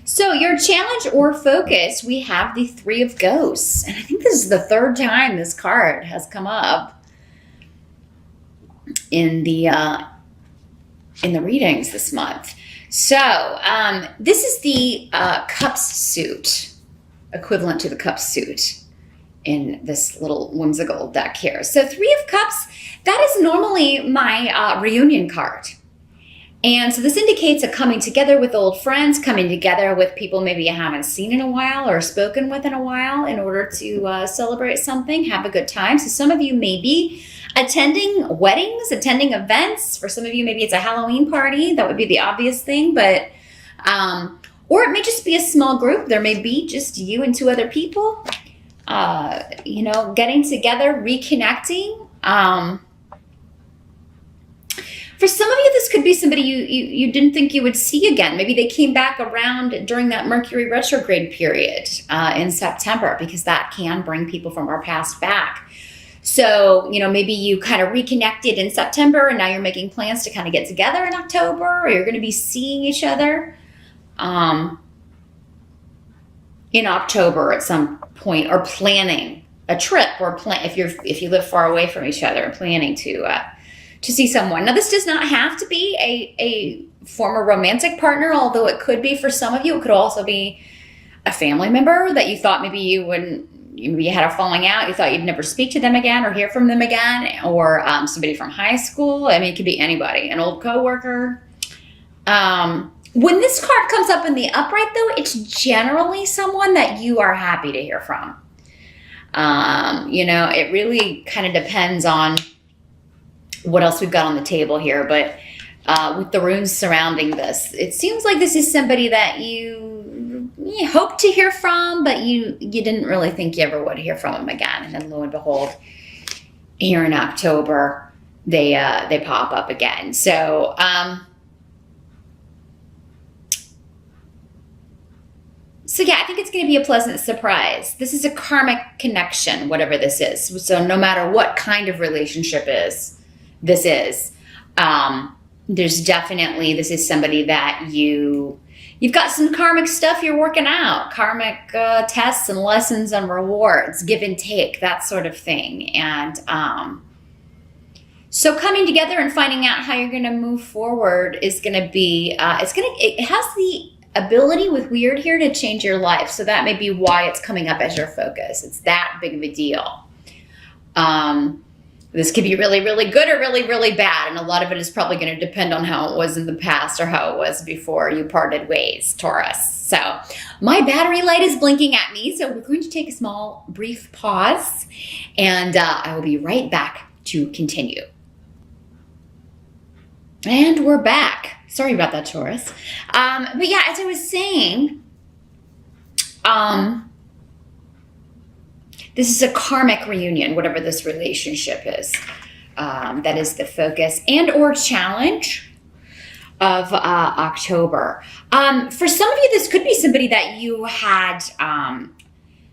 So your challenge or focus, we have the Three of Ghosts. And I think this is the third time this card has come up in the readings this month. So this is the Cups suit, equivalent to the Cups suit in this little whimsical deck here. So Three of Cups, that is normally my reunion card. And so this indicates a coming together with old friends, coming together with people maybe you haven't seen in a while or spoken with in a while in order to celebrate something, have a good time. So some of you may be attending weddings, attending events. For some of you, maybe it's a Halloween party. That would be the obvious thing. But, or it may just be a small group. There may be just you and two other people, getting together, reconnecting. For some of you, this could be somebody you didn't think you would see again. Maybe they came back around during that Mercury retrograde period in September, because that can bring people from our past back. So, maybe you kind of reconnected in September and now you're making plans to kind of get together in October, or you're going to be seeing each other in October at some point, or planning a trip, or if you live far away from each other, planning to see someone. Now, this does not have to be a former romantic partner, although it could be for some of you. It could also be a family member that you thought maybe you had a falling out. You thought you'd never speak to them again or hear from them again, or somebody from high school. I mean, it could be anybody, an old coworker. When this card comes up in the upright, though, it's generally someone that you are happy to hear from. It really kind of depends on what else we've got on the table here, but with the runes surrounding this, it seems like this is somebody that you hope to hear from, but you didn't really think you ever would hear from them again. And then lo and behold, here in October, they pop up again. So yeah, I think it's going to be a pleasant surprise. This is a karmic connection, whatever this is. So no matter what kind of relationship this is, there's definitely, this is somebody that you've got some karmic stuff you're working out, karmic tests and lessons and rewards, give and take, that sort of thing. And so coming together and finding out how you're going to move forward is going to be, it has the ability with weird here to change your life. So that may be why it's coming up as your focus. It's that big of a deal. This could be really, really good or really, really bad. And a lot of it is probably going to depend on how it was in the past or how it was before you parted ways, Taurus. So my battery light is blinking at me. So we're going to take a small, brief pause. And I will be right back to continue. And we're back. Sorry about that, Taurus. But yeah, as I was saying, this is a karmic reunion, whatever this relationship is. That is the focus and or challenge of October. For some of you, this could be somebody that you had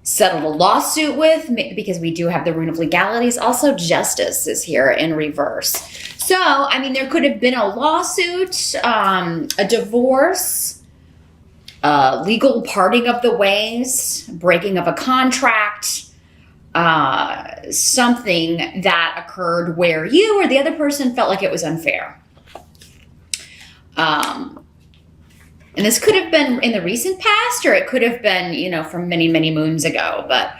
settled a lawsuit with, because we do have the rune of legalities. Also, justice is here in reverse. So, I mean, there could have been a lawsuit, a divorce, legal parting of the ways, breaking of a contract, something that occurred where you or the other person felt like it was unfair. And this could have been in the recent past, or it could have been, from many, many moons ago. But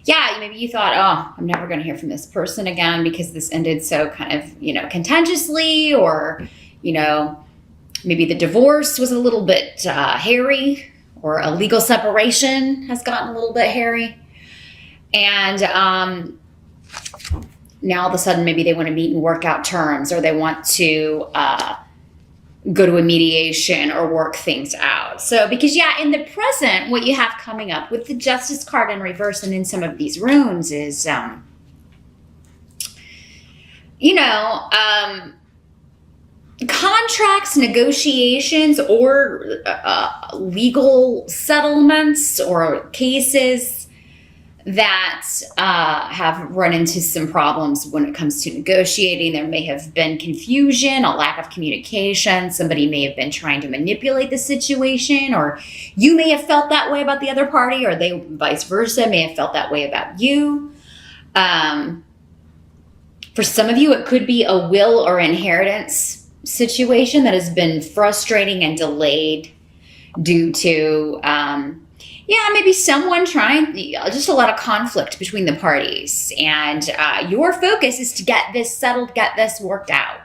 yeah, maybe you thought, oh, I'm never going to hear from this person again because this ended so kind of, contentiously, or, maybe the divorce was a little bit hairy, or a legal separation has gotten a little bit hairy. And now all of a sudden, maybe they want to meet and work out terms, or they want to go to a mediation or work things out. So, because in the present, what you have coming up with the Justice card in reverse and in some of these runes is, contracts, negotiations, or legal settlements or cases that have run into some problems when it comes to negotiating. There may have been confusion, a lack of communication. Somebody may have been trying to manipulate the situation, or you may have felt that way about the other party, or they vice versa may have felt that way about you. For some of you, it could be a will or inheritance situation that has been frustrating and delayed due to maybe someone trying, just a lot of conflict between the parties. And your focus is to get this settled, get this worked out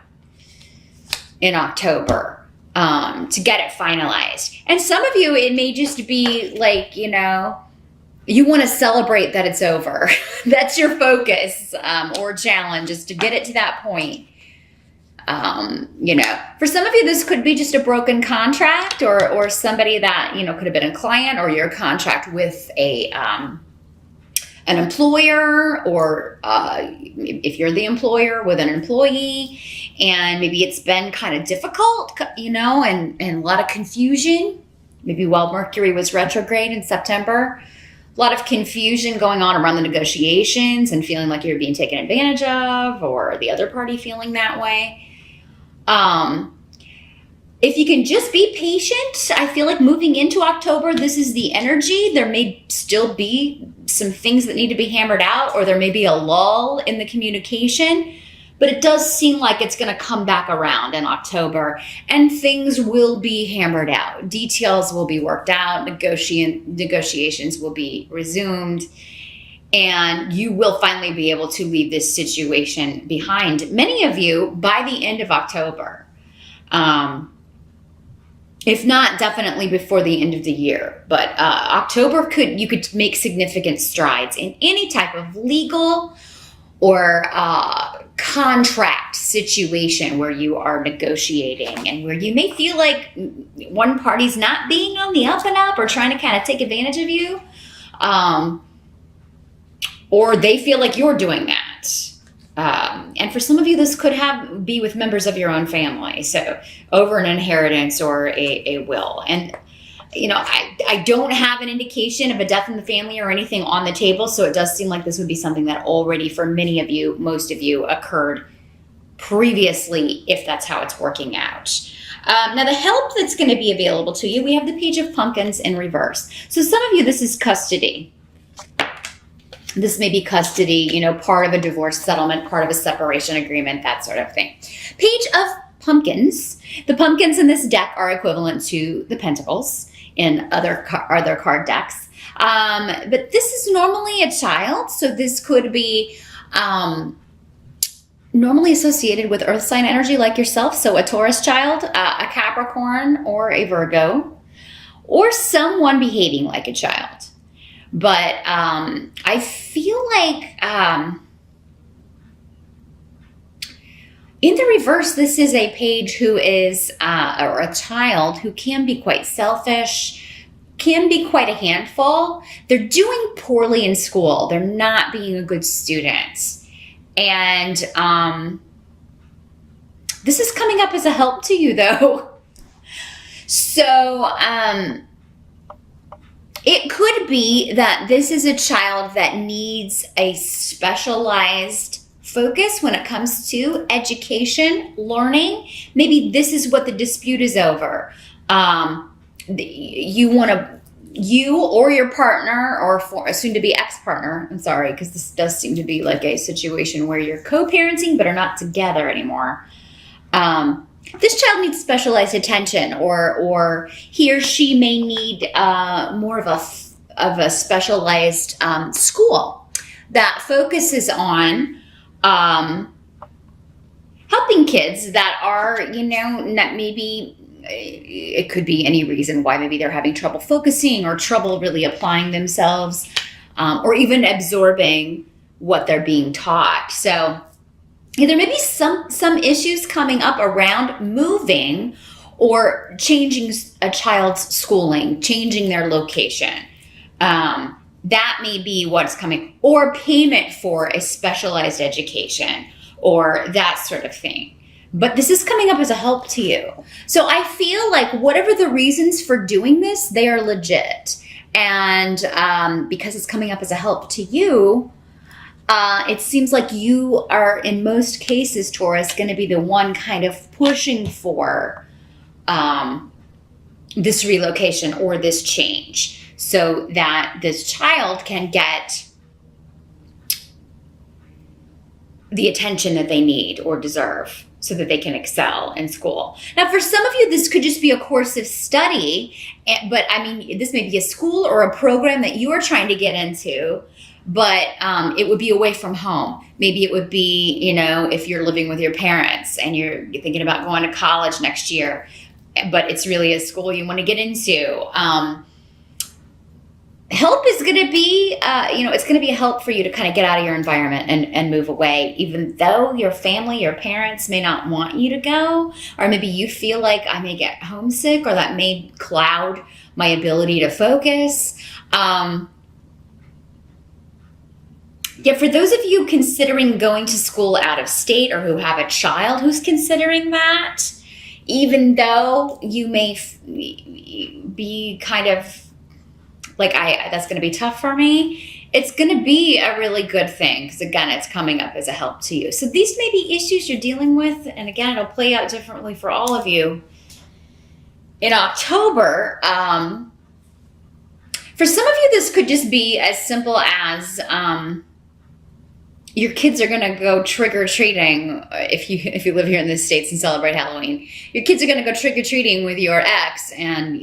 in October, to get it finalized. And some of you, it may just be like, you want to celebrate that it's over. That's your focus or challenge, is to get it to that point. For some of you, this could be just a broken contract, or somebody that, could have been a client, or your contract with an employer, or if you're the employer, with an employee, and maybe it's been kind of difficult, and a lot of confusion, maybe while Mercury was retrograde in September. A lot of confusion going on around the negotiations and feeling like you're being taken advantage of, or the other party feeling that way. If you can just be patient, I feel like moving into October, this is the energy. There may still be some things that need to be hammered out, or there may be a lull in the communication, but it does seem like it's going to come back around in October, and things will be hammered out. Details will be worked out. Negotiations will be resumed. And you will finally be able to leave this situation behind. Many of you by the end of October. If not, definitely before the end of the year. But October, you could make significant strides in any type of legal or contract situation where you are negotiating, and where you may feel like one party's not being on the up and up, or trying to kind of take advantage of you. Or they feel like you're doing that. And for some of you, this could be with members of your own family. So over an inheritance or a will. And, I don't have an indication of a death in the family or anything on the table. So it does seem like this would be something that already, for many of you, most of you, occurred previously, if that's how it's working out. Now, the help that's going to be available to you, we have the Page of Pumpkins in reverse. So some of you, this is custody. This may be custody, part of a divorce settlement, part of a separation agreement, that sort of thing. Page of Pumpkins. The pumpkins in this deck are equivalent to the pentacles in other card decks. But this is normally a child, so this could be normally associated with earth sign energy like yourself. So a Taurus child, a Capricorn, or a Virgo, or someone behaving like a child. But I feel like in the reverse, this is a page who is, or a child who can be quite selfish, can be quite a handful. They're doing poorly in school. They're not being a good student. And this is coming up as a help to you, though. So, it could be that this is a child that needs a specialized focus when it comes to education, learning. Maybe this is what the dispute is over. You or your partner, or a soon-to-be ex-partner, I'm sorry, because this does seem to be like a situation where you're co-parenting but are not together anymore. This child needs specialized attention, or he or she may need more of a specialized school that focuses on helping kids that are, not maybe, it could be any reason why maybe they're having trouble focusing or trouble really applying themselves, or even absorbing what they're being taught. So there may be some issues coming up around moving or changing a child's schooling, changing their location. That may be what's coming, or payment for a specialized education, or that sort of thing. But this is coming up as a help to you. So I feel like whatever the reasons for doing this, they are legit. And because it's coming up as a help to you, it seems like you are, in most cases, Taurus, going to be the one kind of pushing for this relocation or this change so that this child can get the attention that they need or deserve so that they can excel in school. Now, for some of you, this could just be a course of study, but I mean, this may be a school or a program that you are trying to get into, but it would be away from home. Maybe it would be, you know, if you're living with your parents and you're thinking about going to college next year, but it's really a school you want to get into. Help is going to be, it's going to be a help for you to kind of get out of your environment and move away, even though your family, your parents may not want you to go, or maybe you feel like I may get homesick, or that may cloud my ability to focus. Yeah, for those of you considering going to school out of state, or who have a child who's considering that, even though you may be kind of like, that's going to be tough for me, it's going to be a really good thing, because again, it's coming up as a help to you. So these may be issues you're dealing with, and again, it'll play out differently for all of you in October. For some of you, this could just be as simple as your kids are going to go trick-or-treating. If you live here in the States and celebrate Halloween, your kids are going to go trick-or-treating with your ex, and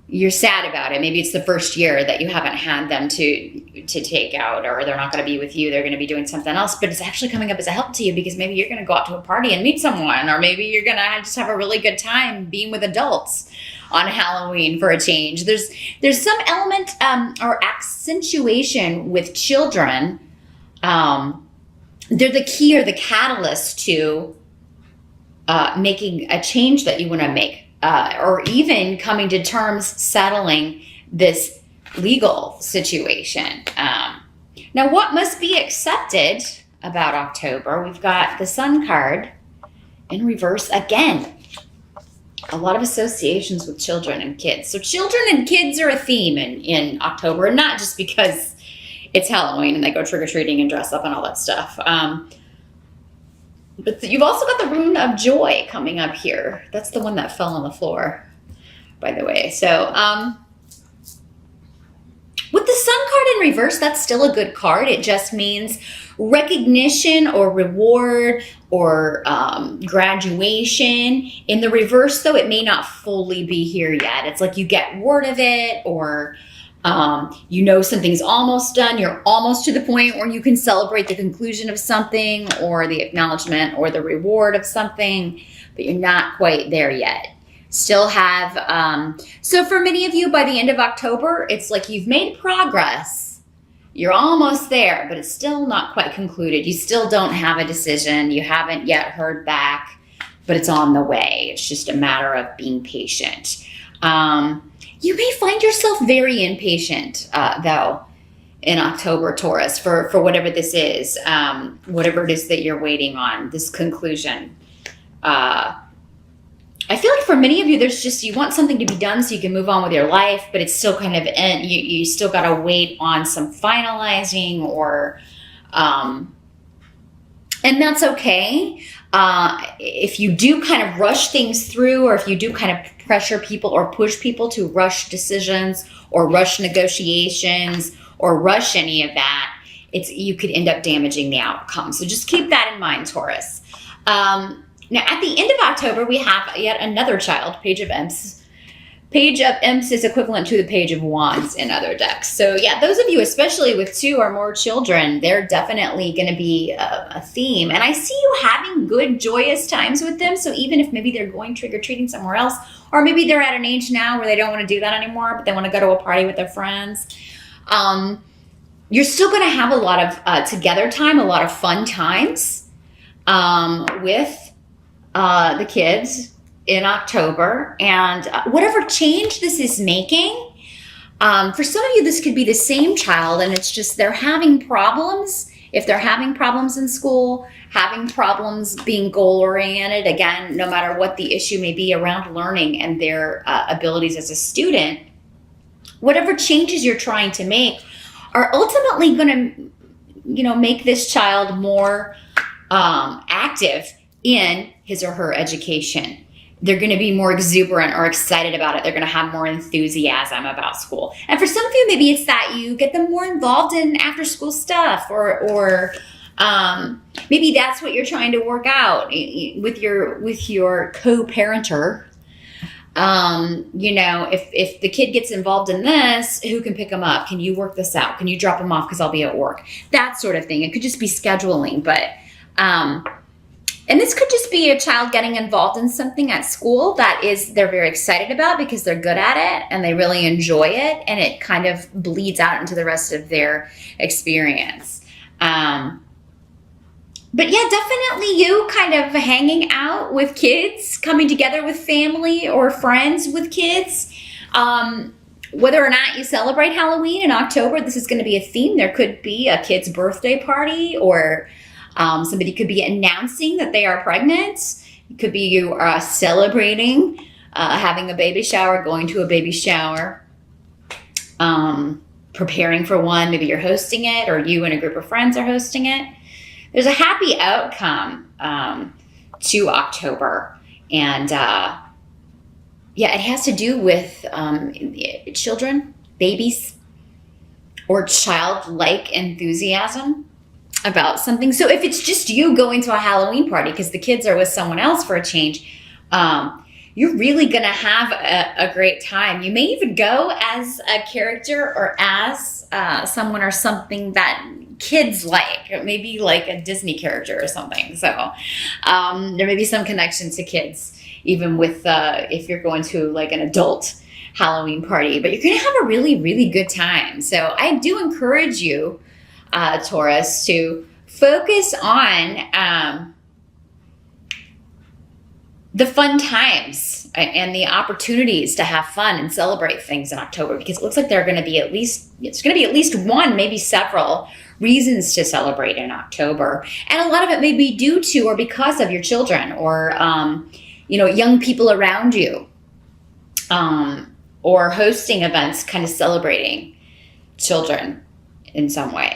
you're sad about it. Maybe it's the first year that you haven't had them to take out, or they're not going to be with you. They're going to be doing something else, but it's actually coming up as a help to you, because maybe you're going to go out to a party and meet someone, or maybe you're going to just have a really good time being with adults on Halloween for a change. There's some element or accentuation with children. They're the key or the catalyst to making a change that you want to make. Or even coming to terms, settling this legal situation. Now, what must be accepted about October? We've got the Sun card in reverse again. A lot of associations with children and kids. So children and kids are a theme in October, not just because it's Halloween and they go trick-or-treating and dress up and all that stuff. But you've also got the Rune of Joy coming up here. That's the one that fell on the floor, by the way. So with the Sun card in reverse, that's still a good card. It just means recognition or reward or graduation. In the reverse, though, it may not fully be here yet. It's like you get word of it, or something's almost done. You're almost to the point where you can celebrate the conclusion of something, or the acknowledgement or the reward of something, but you're not quite there yet. Still have, so for many of you, by the end of October, it's like you've made progress. You're almost there, but it's still not quite concluded. You still don't have a decision. You haven't yet heard back, but it's on the way. It's just a matter of being patient. You may find yourself very impatient, though, in October, Taurus, for whatever this is, whatever it is that you're waiting on, this conclusion. I feel like for many of you, you want something to be done so you can move on with your life, but it's still kind of, you still got to wait on some finalizing, or, and that's okay. If you do kind of rush things through, or if you do kind of pressure people or push people to rush decisions or rush negotiations or rush any of that, you could end up damaging the outcome. So just keep that in mind, Taurus. Now, at the end of October, we have yet another child, Page of Imps. Page of Imps is equivalent to the Page of Wands in other decks. So yeah, those of you, especially with 2 or more children, they're definitely going to be a theme. And I see you having good, joyous times with them. So even if maybe they're going trick-or-treating somewhere else, or maybe they're at an age now where they don't want to do that anymore, but they want to go to a party with their friends, you're still going to have a lot of together time, a lot of fun times with the kids in October. And whatever change this is making, for some of you, this could be the same child, and it's just they're having problems. If they're having problems in school, having problems being goal-oriented, again, no matter what the issue may be around learning and their abilities as a student, whatever changes you're trying to make are ultimately going to, make this child more active in his or her education. They're going to be more exuberant or excited about it. They're going to have more enthusiasm about school. And for some of you, maybe it's that you get them more involved in after school stuff, or maybe that's what you're trying to work out with your co-parenter. If the kid gets involved in this, who can pick them up? Can you work this out? Can you drop them off because I'll be at work? That sort of thing. It could just be scheduling, but and this could just be a child getting involved in something at school that they're very excited about because they're good at it and they really enjoy it, and it kind of bleeds out into the rest of their experience. But yeah, definitely you kind of hanging out with kids, coming together with family or friends with kids. Whether or not you celebrate Halloween in October, this is going to be a theme. There could be a kid's birthday party, or somebody could be announcing that they are pregnant. It could be you are celebrating having a baby shower, going to a baby shower, preparing for one. Maybe you're hosting it, or you and a group of friends are hosting it. There's a happy outcome to October. And it has to do with children, babies, or childlike enthusiasm about something. So if it's just you going to a Halloween party because the kids are with someone else for a change, you're really going to have a great time. You may even go as a character or as someone or something that kids like, maybe like a Disney character or something. So there may be some connection to kids, even with if you're going to like an adult Halloween party, but you're going to have a really, really good time. So I do encourage you, Taurus, to focus on the fun times and the opportunities to have fun and celebrate things in October, because it looks like there are going to be at least one, maybe several reasons to celebrate in October. And a lot of it may be due to or because of your children, or young people around you, or hosting events kind of celebrating children in some way.